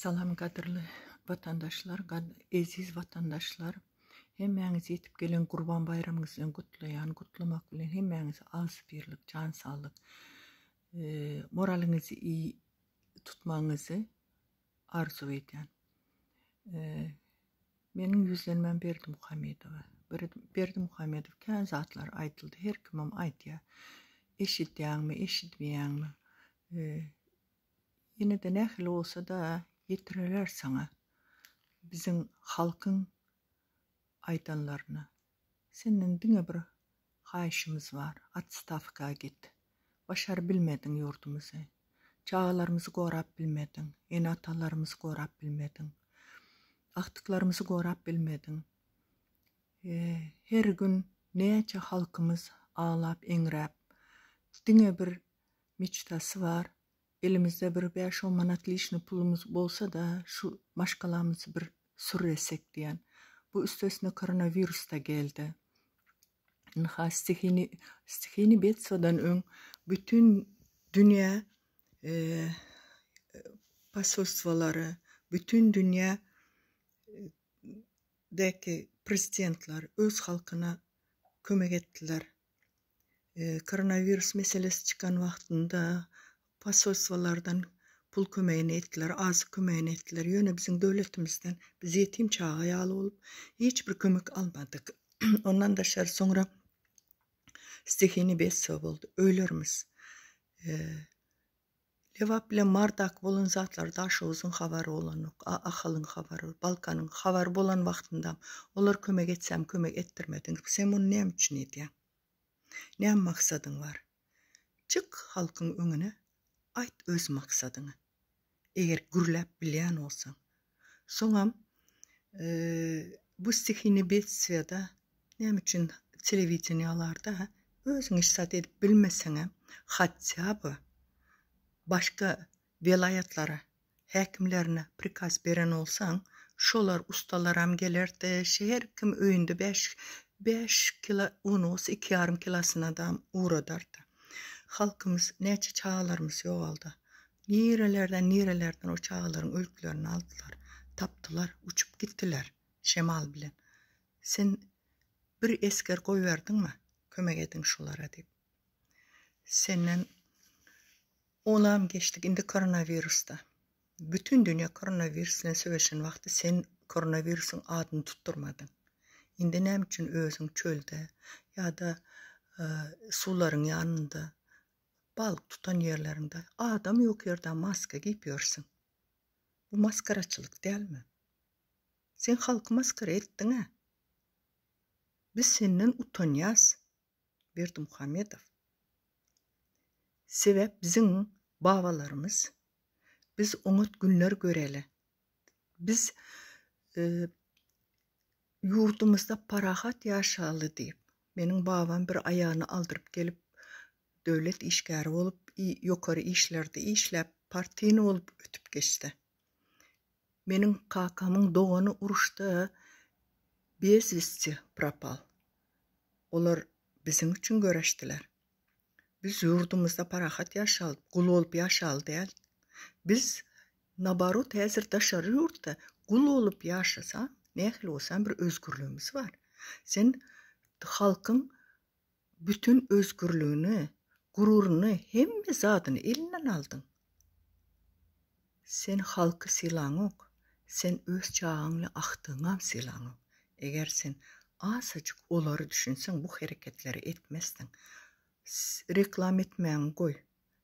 Salam qadırlı vatandaşlar, aziz vatandaşlar. Hemmäňiz yetip gelen Kurban Bayramyňyzy gutlamak bilen hemmäňize az birlik, can sağlık, moralinizi iyi tutmaňyzy arzu eden. Meniň yüzlenmem Berdi Muhammedowa. Berdi Muhammedow kän zatlar aýtyldy. Her kimim aýtýar. Eşitýärmi, eşitmeýärmi? Yine de nähili olsa da yetireler sana. Bizim halkın aytanlarına. Senin dine bir haýyşymyz var. Atstavka git. Başar bilmedin yurdumuzu. Çağalarımızı gorap bilmedin. Enatalarımızı gorap bilmedin. Aktıklarımızı gorap bilmedin. Her gün neçe halkımız ağlap, eňräp. Dine bir miçtası var. Elimizde bir 5-10 manatly işini pulumuz bolsa da şu maşkalamızı bir sürresek diýen. Bu üstesine koronavirus da geldi. Stihini betsodan öň bütün dünya pasolstwaları, bütün dünya deki prezidentler öz halkına kömek ettiler. Koronavirus meselesi çıkan vaktinde pasolstwalardan pul kömeğini ettiler, az kömeğini ettiler. Yöne bizim devletimizden biz yetim çağa ýaly olup hiçbir kömek almadık. Ondan da sonra stihini betso boldu. Öýlerimiz. Lewap bilen mardak bolan zatlar daşowyzyň habary bolanok, ahalyň habary, Balkanyň habary bolan wagtynda olar kömek etsem kömek ettirmedin. Sen bunu näme üçin edýän? Näme maksadyň var? Çık halkyň öňüne, aýt öz maksadyňy. Eger gürläp bilýän bolsaň. Soňam bu stihini betsoda näme üçin telewizionlarda özüň işsat edip bilmeseňem, hatça bu başka velayatlara, häkimlerine prikaz beren olsaň, şolar ustalaram gelerdi, her kim öýünde 5 kilo un olsa 2,5 kilosyna adam uğradardı. Halkımız neçe çağalarımız ýogaldy. Nirelerden o çağaların ölkülerini aldılar, taptılar, uçup gittiler şemal bilen. Sen bir esker koyverdin mi? Kömek edin şolara deyip. Senden olam geçtik indi koronavirusta. Bütün dünya koronavirusla söveşen vakti sen koronavirusun adını tutturmadın. Indi näme üçin özüň çölde ya da suların yanında balık tutan yerlerinde adam yok yerden maske giyiyorsun. Bu maskaraçılık değil mi? Sen halkı maskara ettin ha? Biz senden utanyaz. Berdi Muhammedow. Sebep bizim babalarımız, biz umut günler göreli. Biz yurdumuzda parahat yaşalı deyip, benim babam bir ayağını aldırıp gelip devlet işgari olup, yukarı işlerde işlep, partini olup ötüp geçti. Benim kakamın doğanı uruşta bezvizci propal. Olar bizim için göreştiler. Biz yurdumuzda parahat yaşalı, kul olup yaşalı değil. Biz nabarut hazır daşarı yurtta kul olup yaşasan, nähili olsan bir özgürlüğümüz var. Sen halkın bütün özgürlüğünü, gururunu, hemme zadyny elinden aldın. Sen halkı silaň ok, sen öz çağınla aktyňam silaň ok. Eger sen azajyk olary düşünsen bu hareketleri etmezsin. Reklam etmeyen koy.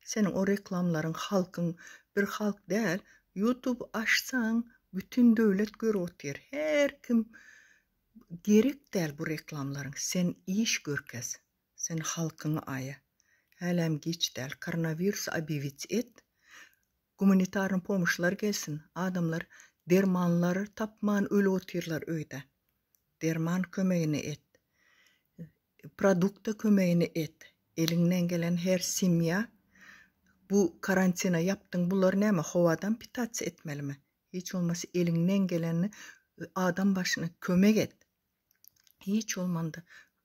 Senin o reklamların halkın bir halk değil. YouTube açsan bütün devlet görüyor. Her kim gerek değil bu reklamların. Sen iş görkez. Sen halkını aya. Hələm geç değil. Koronavirus abivit et. Humanitarın pomuşlar gelsin. Adamlar dermanları tapman ölü otirlar öyde. Derman kömeğini et. Produkta kömeğini et. Elinden gelen her simya bu karantina yaptın bunlar näme havadan pitats etmeli mi? Hiç olmasa elinden geleni adam başına kömek et. Hiç olmanda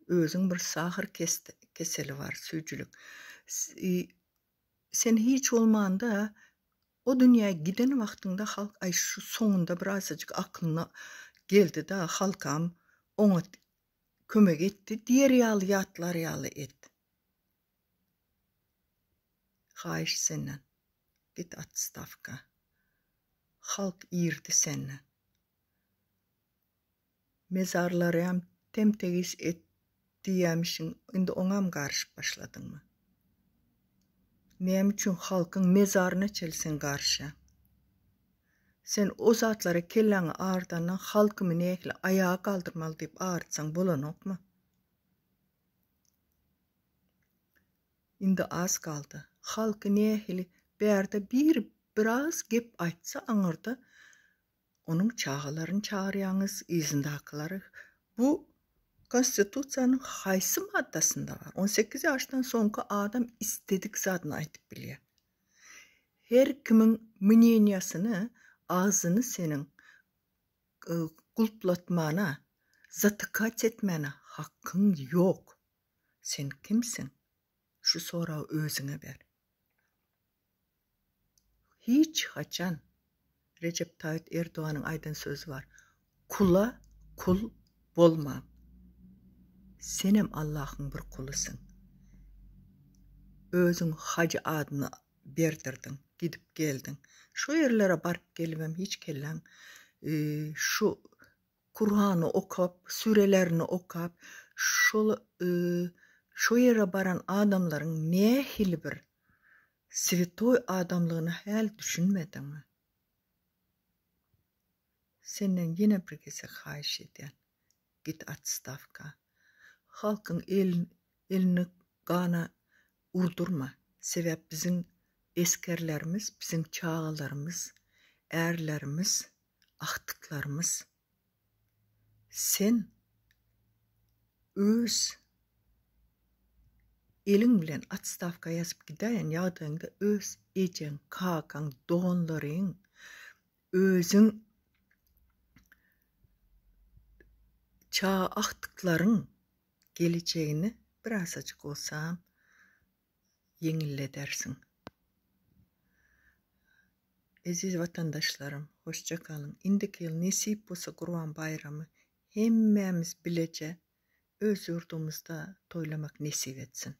özün bir sahır keseli var, süýçülük. Sen hiç olmanda O dünyaya giden vaktinde halk ay şu sonunda birazcık aklına geldi da halkam ona kömek etti. Diğer yalı yatlar yalı et. Hayiş senden. Git atstavka. Halk iyirdi senden. Mezarları hem temtegiz et diyemişsin. Şimdi ona mı karşı başladın mı? Neyim için halkın mezarına çelsin karşı? Sen o zatlara kelleni ağırdandan halkımı neyle ayağa kaldırmalı deyip ağırtsan bolanok mu? Şimdi az kaldı. Halkı neyle berde biraz gep aytsa anırdı. Onun çağılarını çağıryanız izindakıları. Bu konstitusiyanın haysi maddasında var. 18 yaştan sonraki adam istedik zaten aytıp biliyor. Her kimin münyeniyasını, ağzını senin kulplatmana, zatı kaç etmene hakkın yok. Sen kimsin? Şu sorağı özüne ver. Hiç haçan Recep Tayyip Erdoğan'ın aydan sözü var. Kula kul bolma. Senem Allah'ın bir kulusun. Özün hacı adını berdirdin, gidip geldin. Şu yerlere barıp gelmem hiç kellen. Şu Kur'an'ı okap, sürelerini okap, şu yere baran adamların ne hili bir svetoy adamlığını hayal düşünmedin mi? Senden yine bir kese hayiş eden. Git atstavka. Halkın elini gana urdurma. Sebep bizim eskerlerimiz, bizim çağalarımız, erlerimiz, ahtıklarımız. Sen öz elin bilen atstavka yazıp gidayan yağdığında öz ecen, kakan, doğanların, özün çağ ahtıkların geleceğini birazcık olsam yengilledersin. Aziz vatandaşlarım, hoşça kalın. İndiki yıl nesip olsa Kurban Bayramı hemmemiz bilece öz yurdumuzda toylamak nesip etsin.